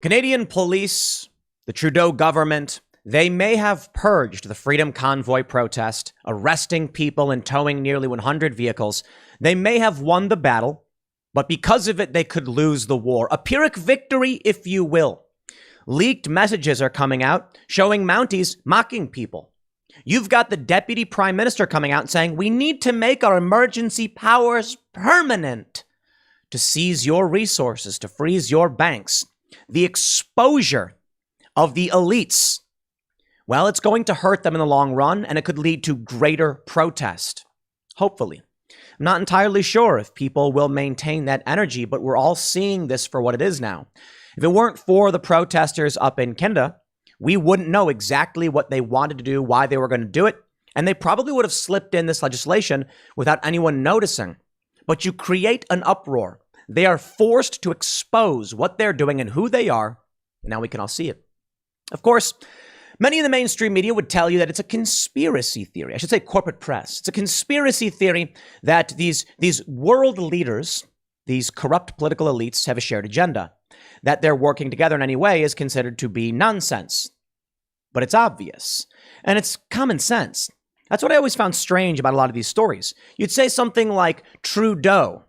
Canadian police, the Trudeau government, they may have purged the Freedom Convoy protest, arresting people and towing nearly 100 vehicles. They may have won the battle, but because of it, they could lose the war. A Pyrrhic victory, if you will. Leaked messages are coming out showing Mounties mocking people. You've got the Deputy Prime Minister coming out and saying, we need to make our emergency powers permanent to seize your resources, to freeze your banks. The exposure of the elites, well, it's going to hurt them in the long run, and it could lead to greater protest. Hopefully. I'm not entirely sure if people will maintain that energy, but we're all seeing this for what it is now. If it weren't for the protesters up in Canada, we wouldn't know exactly what they wanted to do, why they were going to do it, and they probably would have slipped in this legislation without anyone noticing. But you create an uproar. They are forced to expose what they're doing and who they are, and now we can all see it. Of course, many in the mainstream media would tell you that it's a conspiracy theory. I should say corporate press. It's a conspiracy theory that these world leaders, these corrupt political elites, have a shared agenda. That they're working together in any way is considered to be nonsense. But it's obvious. And it's common sense. That's what I always found strange about a lot of these stories. You'd say something like Trudeau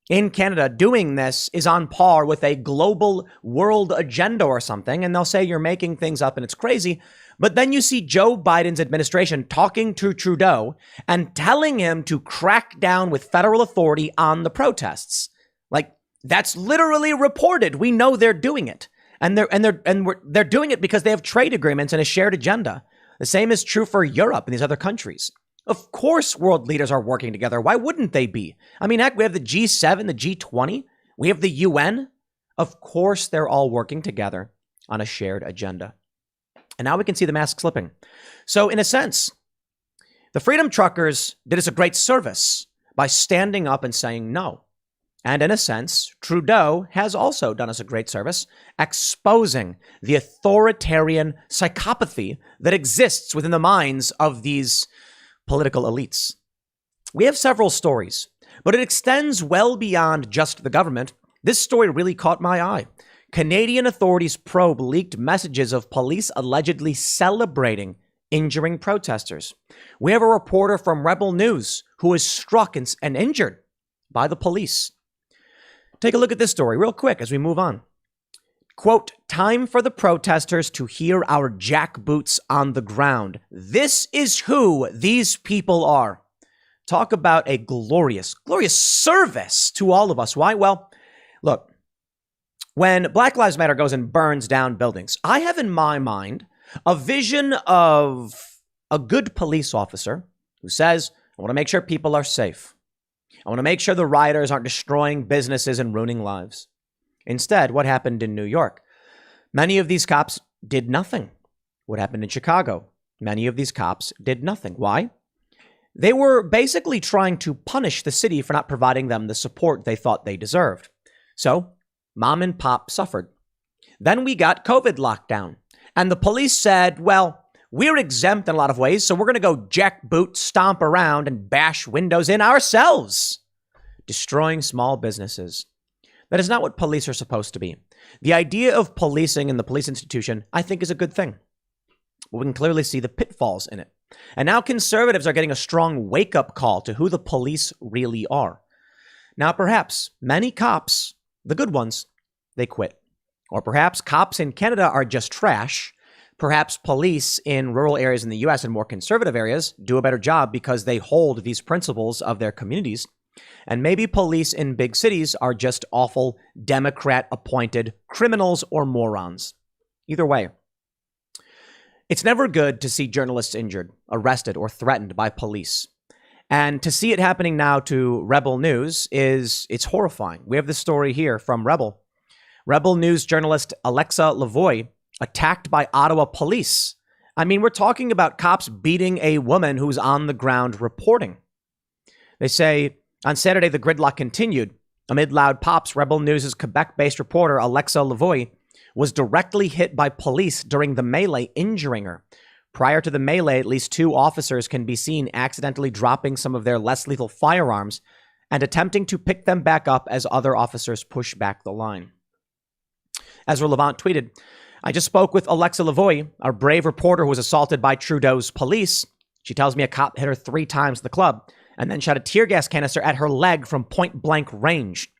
in Canada doing this is on par with a global world agenda or something, and they'll say you're making things up and it's crazy. But then you see Joe Biden's administration talking to Trudeau and telling him to crack down with federal authority on the protests. Like, that's literally reported. We know they're doing it. And they're doing it because they have trade agreements and a shared agenda. The same is true for Europe and these other countries. Of course, world leaders are working together. Why wouldn't they be? I mean, heck, we have the G7, the G20. We have the UN. Of course, they're all working together on a shared agenda. And now we can see the mask slipping. So in a sense, the Freedom Truckers did us a great service by standing up and saying no. And in a sense, Trudeau has also done us a great service, exposing the authoritarian psychopathy that exists within the minds of these political elites. We have several stories, but it extends well beyond just the government. This story really caught my eye. Canadian authorities probe leaked messages of police allegedly celebrating injuring protesters. We have a reporter from Rebel News who was struck and injured by the police. Take a look at this story real quick as we move on. Quote, time for the protesters to hear our jackboots on the ground. This is who these people are. Talk about a glorious, glorious service to all of us. Why? Well, look, when Black Lives Matter goes and burns down buildings, I have in my mind a vision of a good police officer who says, I want to make sure people are safe. I want to make sure the rioters aren't destroying businesses and ruining lives. Instead, what happened in New York? Many of these cops did nothing. What happened in Chicago? Many of these cops did nothing. Why? They were basically trying to punish the city for not providing them the support they thought they deserved. So, mom and pop suffered. Then we got COVID lockdown. And the police said, well, we're exempt in a lot of ways, so we're going to go jackboot, stomp around, and bash windows in ourselves, destroying small businesses. That is not what police are supposed to be. The idea of policing in the police institution, I think, is a good thing. But we can clearly see the pitfalls in it. And now conservatives are getting a strong wake-up call to who the police really are. Now, perhaps many cops, the good ones, they quit. Or perhaps cops in Canada are just trash. Perhaps police in rural areas in the US and more conservative areas do a better job because they hold these principles of their communities. And maybe police in big cities are just awful Democrat-appointed criminals or morons. Either way, it's never good to see journalists injured, arrested, or threatened by police. And to see it happening now to Rebel News it's horrifying. We have this story here from Rebel. Rebel News journalist Alexa Lavoie attacked by Ottawa police. I mean, we're talking about cops beating a woman who's on the ground reporting. They say, on Saturday, the gridlock continued. Amid loud pops, Rebel News' Quebec-based reporter Alexa Lavoie was directly hit by police during the melee, injuring her. Prior to the melee, at least 2 officers can be seen accidentally dropping some of their less lethal firearms and attempting to pick them back up as other officers push back the line. Ezra Levant tweeted, I just spoke with Alexa Lavoie, our brave reporter who was assaulted by Trudeau's police. She tells me a cop hit her 3 times in the club and then shot a tear gas canister at her leg from point blank range.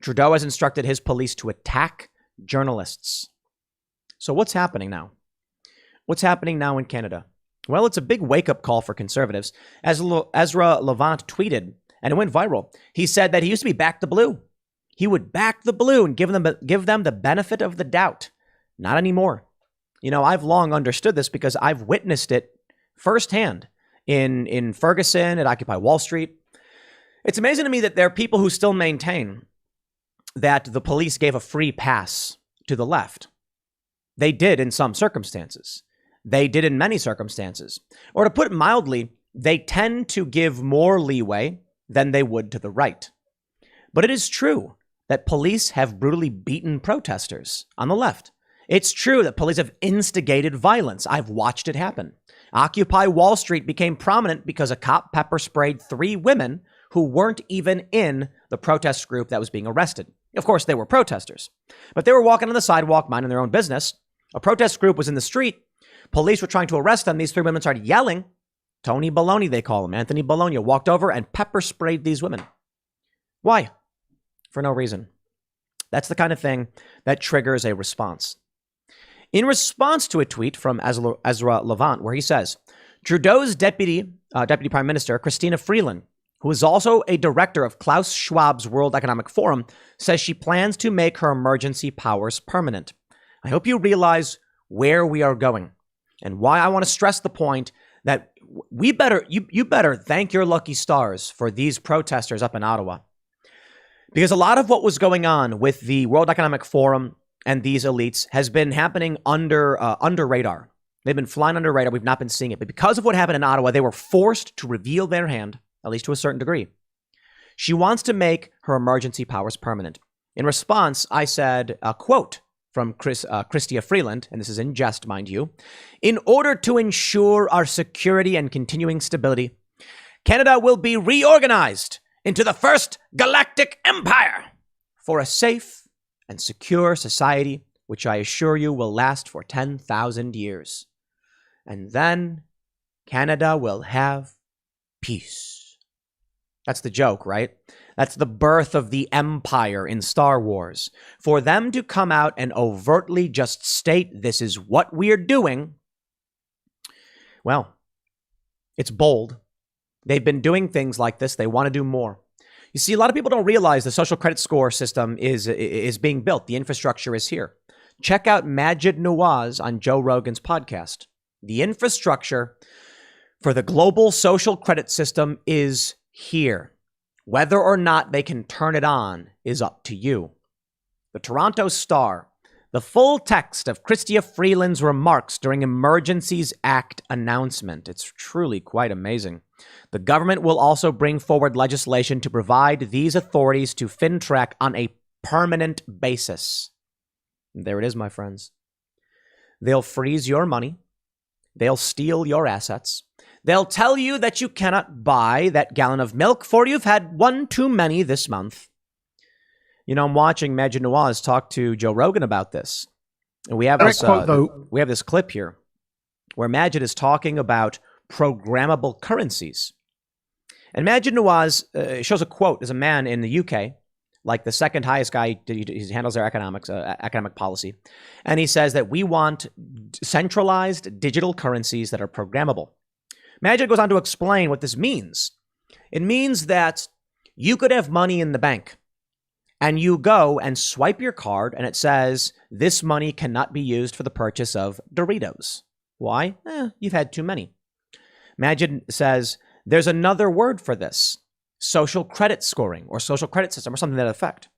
Trudeau has instructed his police to attack journalists. So what's happening now? What's happening now in Canada? Well, it's a big wake-up call for conservatives. As Ezra Levant tweeted, and it went viral, he said that he used to be back the blue. He would back the blue and give them the benefit of the doubt. Not anymore. I've long understood this because I've witnessed it firsthand in Ferguson, at Occupy Wall Street. It's amazing to me that there are people who still maintain that the police gave a free pass to the left. They did in some circumstances. They did in many circumstances. Or to put it mildly, they tend to give more leeway than they would to the right. But it is true that police have brutally beaten protesters on the left. It's true that police have instigated violence. I've watched it happen. Occupy Wall Street became prominent because a cop pepper sprayed 3 women who weren't even in the protest group that was being arrested. Of course, they were protesters, but they were walking on the sidewalk, minding their own business. A protest group was in the street. Police were trying to arrest them. These 3 women started yelling. Tony Baloney, they call him. Anthony Bologna walked over and pepper sprayed these women. Why? For no reason. That's the kind of thing that triggers a response. In response to a tweet from Ezra Levant, where he says, Trudeau's Deputy Prime Minister, Christina Freeland, who is also a director of Klaus Schwab's World Economic Forum, says she plans to make her emergency powers permanent. I hope you realize where we are going and why I want to stress the point that you better thank your lucky stars for these protesters up in Ottawa. Because a lot of what was going on with the World Economic Forum and these elites has been happening under radar. They've been flying under radar. We've not been seeing it. But because of what happened in Ottawa, they were forced to reveal their hand, at least to a certain degree. She wants to make her emergency powers permanent. In response, I said, a quote from Chrystia Freeland, and this is in jest, mind you, in order to ensure our security and continuing stability, Canada will be reorganized into the first galactic empire for a safe and secure society, which I assure you will last for 10,000 years. And then Canada will have peace. That's the joke, right? That's the birth of the empire in Star Wars. For them to come out and overtly just state this is what we're doing, well, it's bold. They've been doing things like this. They want to do more. You see, a lot of people don't realize the social credit score system is being built. The infrastructure is here. Check out Majid Nawaz on Joe Rogan's podcast. The infrastructure for the global social credit system is here. Whether or not they can turn it on is up to you. The Toronto Star, the full text of Chrystia Freeland's remarks during Emergencies Act announcement. It's truly quite amazing. The government will also bring forward legislation to provide these authorities to FinTrack on a permanent basis. And there it is, my friends. They'll freeze your money. They'll steal your assets. They'll tell you that you cannot buy that gallon of milk, for you've had one too many this month. I'm watching Majid Nawaz talk to Joe Rogan about this. And we have this clip here where Majid is talking about programmable currencies. And Majid Nawaz shows a quote. There's a man in the UK, like the second highest guy, he handles their economic policy. And he says that we want centralized digital currencies that are programmable. Majid goes on to explain what this means. It means that you could have money in the bank and you go and swipe your card and it says this money cannot be used for the purchase of Doritos. Why? You've had too many. Majid says there's another word for this, social credit scoring or social credit system or something to that effect.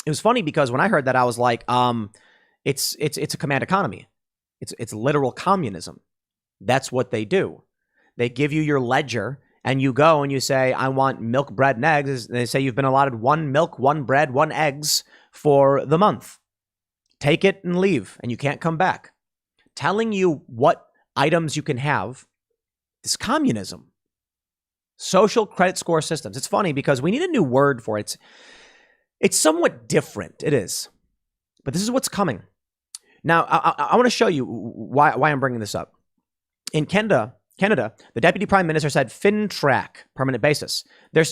It was funny because when I heard that, I was like, it's a command economy. It's literal communism. That's what they do. They give you your ledger and you go and you say, I want milk, bread, and eggs. And they say you've been allotted 1 milk, 1 bread, 1 eggs for the month. Take it and leave, and you can't come back. Telling you what items you can have. This communism. Social credit score systems. It's funny because we need a new word for it. It's somewhat different. It is. But this is what's coming. Now, I want to show you why I'm bringing this up. In Canada, the deputy prime minister said FinTrack, permanent basis.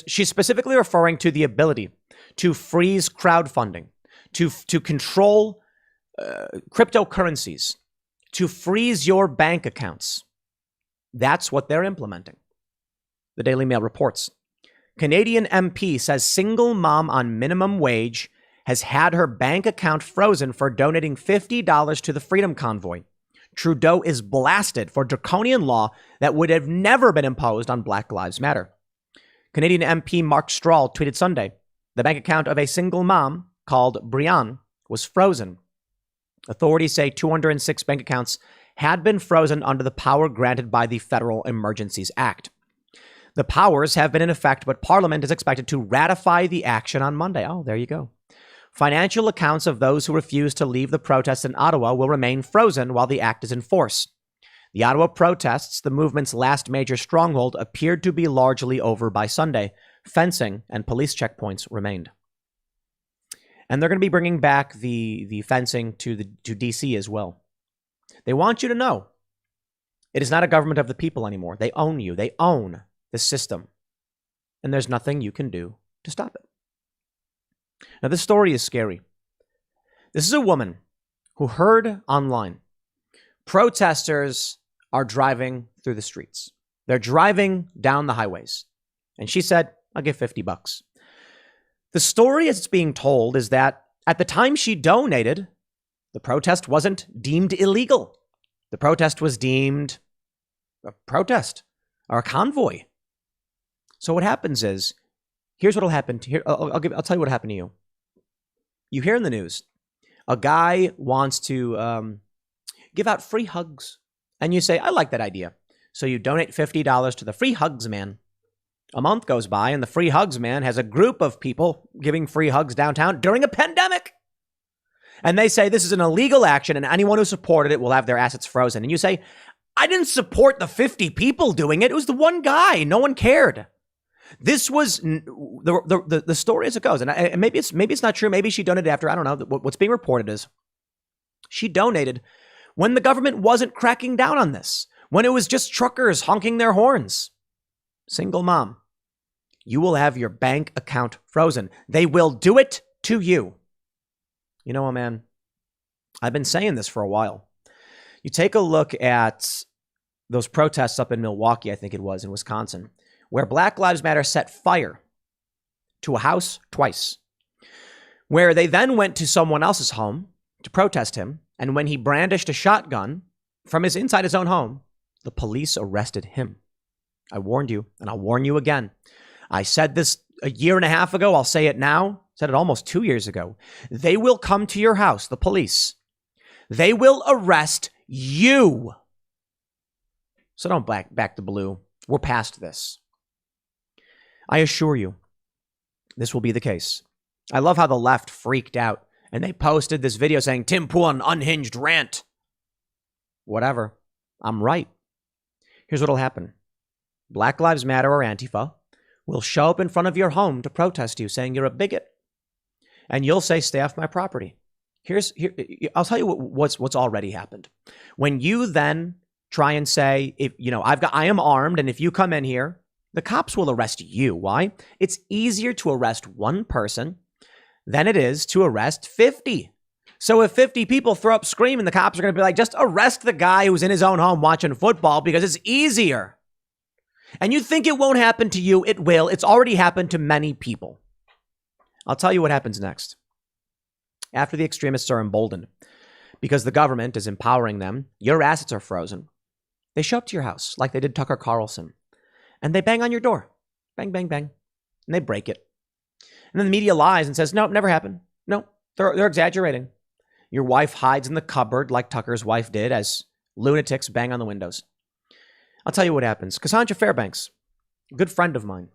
She's specifically referring to the ability to freeze crowdfunding, to control cryptocurrencies, to freeze your bank accounts. That's what they're implementing. The Daily Mail reports. Canadian MP says single mom on minimum wage has had her bank account frozen for donating $50 to the Freedom Convoy. Trudeau is blasted for draconian law that would have never been imposed on Black Lives Matter. Canadian MP Mark Strahl tweeted Sunday, the bank account of a single mom called Brighteon was frozen. Authorities say 206 bank accounts had been frozen under the power granted by the Federal Emergencies Act. The powers have been in effect, but Parliament is expected to ratify the action on Monday. Oh, there you go. Financial accounts of those who refuse to leave the protests in Ottawa will remain frozen while the act is in force. The Ottawa protests, the movement's last major stronghold, appeared to be largely over by Sunday. Fencing and police checkpoints remained. And they're going to be bringing back the fencing to DC as well. They want you to know it is not a government of the people anymore. They own you. They own the system. And there's nothing you can do to stop it. Now, this story is scary. This is a woman who heard online protesters are driving through the streets. They're driving down the highways. And she said, I'll give $50. The story as it's being told is that at the time she donated, the protest wasn't deemed illegal. The protest was deemed a protest or a convoy. So what happens is, here's what'll happen. I'll tell you what happened to you. You hear in the news, a guy wants to give out free hugs. And you say, I like that idea. So you donate $50 to the Free Hugs Man. A month goes by and the Free Hugs Man has a group of people giving free hugs downtown during a pandemic. And they say this is an illegal action and anyone who supported it will have their assets frozen. And you say, I didn't support the 50 people doing it. It was the one guy. No one cared. This was the story as it goes. And maybe it's not true. Maybe she donated after. I don't know. What's being reported is she donated when the government wasn't cracking down on this, when it was just truckers honking their horns. Single mom, you will have your bank account frozen. They will do it to you. You know what, man? I've been saying this for a while. You take a look at those protests up in Milwaukee, I think it was, in Wisconsin, where Black Lives Matter set fire to a house twice, where they then went to someone else's home to protest him. And when he brandished a shotgun from inside his own home, the police arrested him. I warned you, and I'll warn you again. I said this a year and a half ago. I'll say it now. Said it almost 2 years ago. They will come to your house, the police. They will arrest you. So don't back the blue. We're past this. I assure you, this will be the case. I love how the left freaked out and they posted this video saying, Tim put on unhinged rant. Whatever. I'm right. Here's what'll happen. Black Lives Matter or Antifa will show up in front of your home to protest you, saying you're a bigot. And you'll say, stay off my property. I'll tell you what's already happened. When you then try and say, I am armed, and if you come in here, the cops will arrest you. Why? It's easier to arrest one person than it is to arrest 50. So if 50 people throw up screaming, the cops are going to be like, just arrest the guy who's in his own home watching football because it's easier. And you think it won't happen to you, it will. It's already happened to many people. I'll tell you what happens next. After the extremists are emboldened, because the government is empowering them, your assets are frozen. They show up to your house like they did Tucker Carlson. And they bang on your door. Bang, bang, bang. And they break it. And then the media lies and says, no, it never happened. No, they're exaggerating. Your wife hides in the cupboard like Tucker's wife did as lunatics bang on the windows. I'll tell you what happens. Cassandra Fairbanks, a good friend of mine,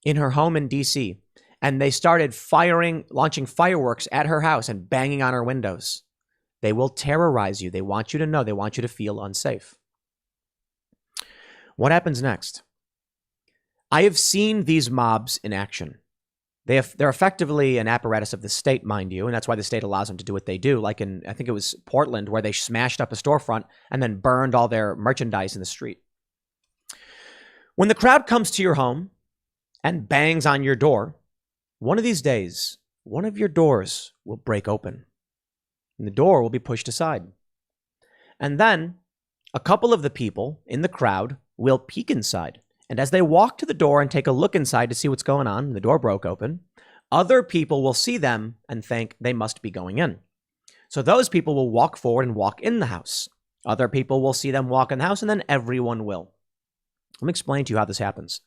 in her home in D.C., and they started launching fireworks at her house and banging on her windows. They will terrorize you. They want you to know. They want you to feel unsafe. What happens next? I have seen these mobs in action. They're effectively an apparatus of the state, mind you, and that's why the state allows them to do what they do. Like in, I think it was Portland, where they smashed up a storefront and then burned all their merchandise in the street. When the crowd comes to your home and bangs on your door, one of these days, one of your doors will break open and the door will be pushed aside. And then a couple of the people in the crowd will peek inside. And as they walk to the door and take a look inside to see what's going on, the door broke open, other people will see them and think they must be going in. So those people will walk forward and walk in the house. Other people will see them walk in the house, and then everyone will. Let me explain to you how this happens.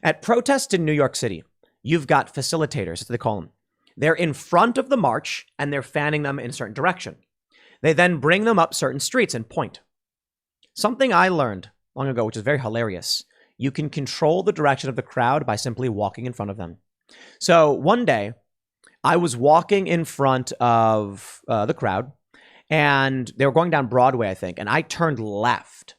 At protests in New York City, you've got facilitators, as they call them. They're in front of the march, and they're fanning them in a certain direction. They then bring them up certain streets and point. Something I learned long ago, which is very hilarious. You can control the direction of the crowd by simply walking in front of them. So one day, I was walking in front of the crowd, and they were going down Broadway, I think, and I turned left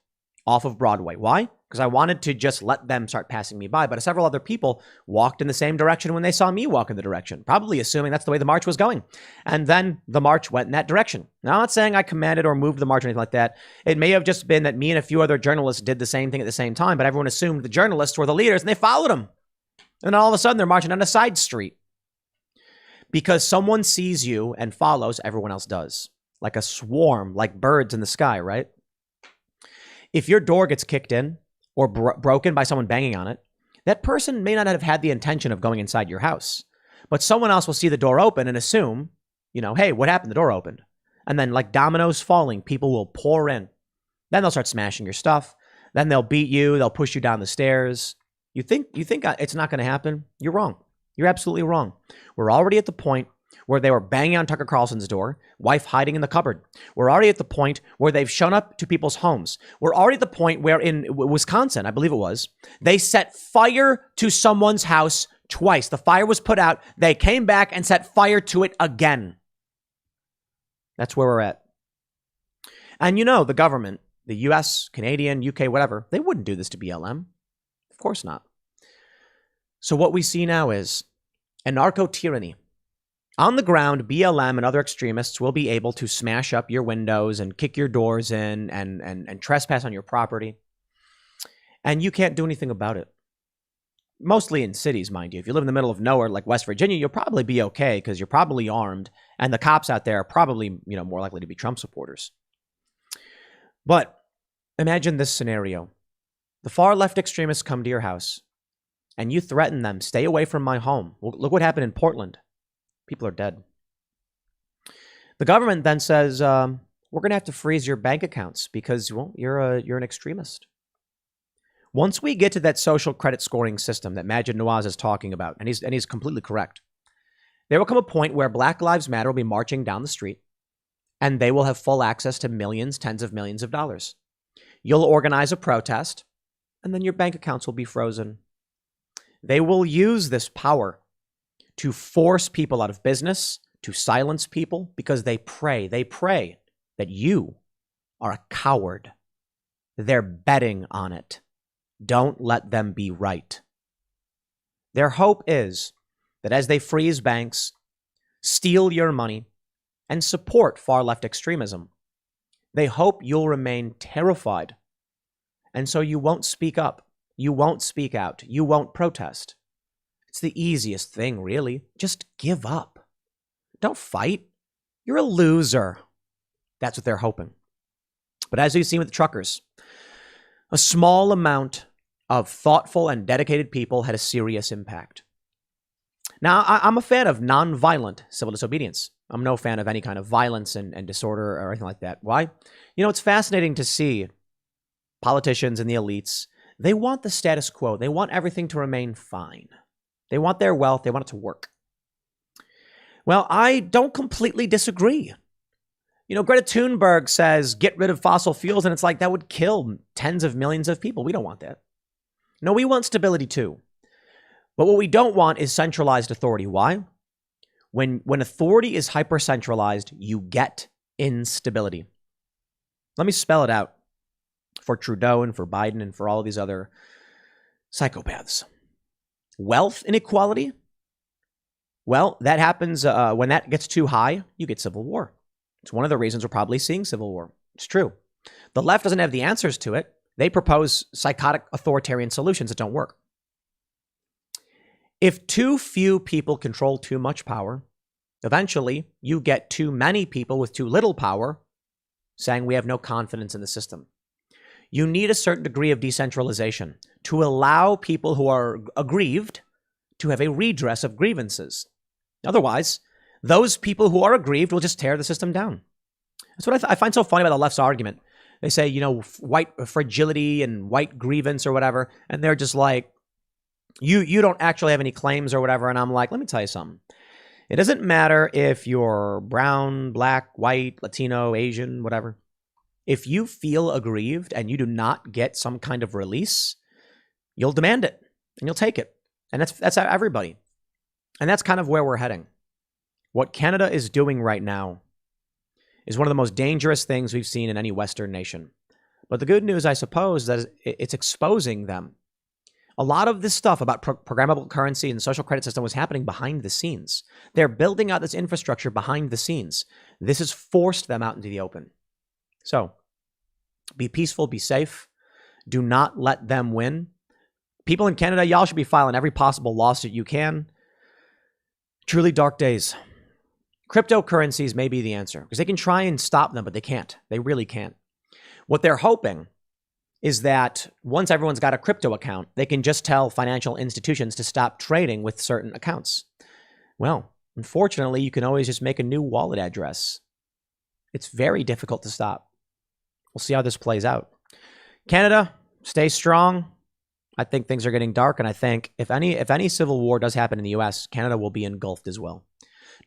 off of Broadway. Why? Because I wanted to just let them start passing me by, but several other people walked in the same direction when they saw me walk in the direction, probably assuming that's the way the march was going. And then the march went in that direction. Now, I'm not saying I commanded or moved the march or anything like that. It may have just been that me and a few other journalists did the same thing at the same time, but everyone assumed the journalists were the leaders and they followed them. And then all of a sudden they're marching down a side street. Because someone sees you and follows, everyone else does. Like a swarm, like birds in the sky, right? If your door gets kicked in or broken by someone banging on it, that person may not have had the intention of going inside your house. But someone else will see the door open and assume, hey, what happened? The door opened. And then like dominoes falling, people will pour in. Then they'll start smashing your stuff. Then they'll beat you. They'll push you down the stairs. You think it's not going to happen? You're wrong. You're absolutely wrong. We're already at the point where they were banging on Tucker Carlson's door, wife hiding in the cupboard. We're already at the point where they've shown up to people's homes. We're already at the point where in Wisconsin, I believe it was, they set fire to someone's house twice. The fire was put out. They came back and set fire to it again. That's where we're at. And the government, the US, Canadian, UK, whatever, they wouldn't do this to BLM. Of course not. So what we see now is anarcho-tyranny. On the ground, BLM and other extremists will be able to smash up your windows and kick your doors in and trespass on your property. And you can't do anything about it. Mostly in cities, mind you. If you live in the middle of nowhere like West Virginia, you'll probably be okay because you're probably armed. And the cops out there are probably, more likely to be Trump supporters. But imagine this scenario. The far left extremists come to your house and you threaten them, stay away from my home. Well, look what happened in Portland. People are dead. The government then says, we're going to have to freeze your bank accounts because, you're an extremist. Once we get to that social credit scoring system that Majid Nawaz is talking about, and he's completely correct, there will come a point where Black Lives Matter will be marching down the street and they will have full access to millions, tens of millions of dollars. You'll organize a protest and then your bank accounts will be frozen. They will use this power to force people out of business, to silence people, because they pray that you are a coward. They're betting on it. Don't let them be right. Their hope is that as they freeze banks, steal your money, and support far-left extremism, they hope you'll remain terrified. And so you won't speak up. You won't speak out. You won't protest. It's the easiest thing, really. Just give up. Don't fight. You're a loser. That's what they're hoping. But as we've seen with the truckers, a small amount of thoughtful and dedicated people had a serious impact. Now, I'm a fan of nonviolent civil disobedience. I'm no fan of any kind of violence and disorder or anything like that. Why? It's fascinating to see politicians and the elites. They want the status quo. They want everything to remain fine. They want their wealth. They want it to work. Well, I don't completely disagree. Greta Thunberg says, get rid of fossil fuels. And it's like, that would kill tens of millions of people. We don't want that. No, we want stability too. But what we don't want is centralized authority. Why? When authority is hyper-centralized, you get instability. Let me spell it out for Trudeau and for Biden and for all of these other psychopaths. Wealth inequality Well, that happens when that gets too high, you get civil war. It's one of the reasons we're probably seeing civil war. It's true. The left doesn't have the answers to it. They propose psychotic authoritarian solutions that don't work. If too few people control too much power, eventually you get too many people with too little power saying we have no confidence in the system. You need a certain degree of decentralization to allow people who are aggrieved to have a redress of grievances. Otherwise, those people who are aggrieved will just tear the system down. That's what I find so funny about the left's argument. They say, you know, white fragility and white grievance or whatever, and they're just like, you don't actually have any claims or whatever. And I'm like, let me tell you something. It doesn't matter if you're brown, black, white, Latino, Asian, whatever. If you feel aggrieved and you do not get some kind of release, you'll demand it and you'll take it. And that's everybody. And that's kind of where we're heading. What Canada is doing right now is one of the most dangerous things we've seen in any Western nation. But the good news, I suppose, is that it's exposing them. A lot of this stuff about programmable currency and social credit system was happening behind the scenes. They're building out this infrastructure behind the scenes. This has forced them out into the open. So be peaceful, be safe. Do not let them win. People in Canada, y'all should be filing every possible lawsuit you can. Truly dark days. Cryptocurrencies may be the answer because they can try and stop them, but they can't. They really can't. What they're hoping is that once everyone's got a crypto account, they can just tell financial institutions to stop trading with certain accounts. Well, unfortunately, you can always just make a new wallet address. It's very difficult to stop. We'll see how this plays out. Canada, stay strong. I think things are getting dark, and I think if any civil war does happen in the U.S., Canada will be engulfed as well.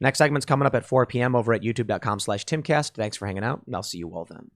Next segment's coming up at 4 p.m. over at youtube.com/TimCast. Thanks for hanging out, and I'll see you all then.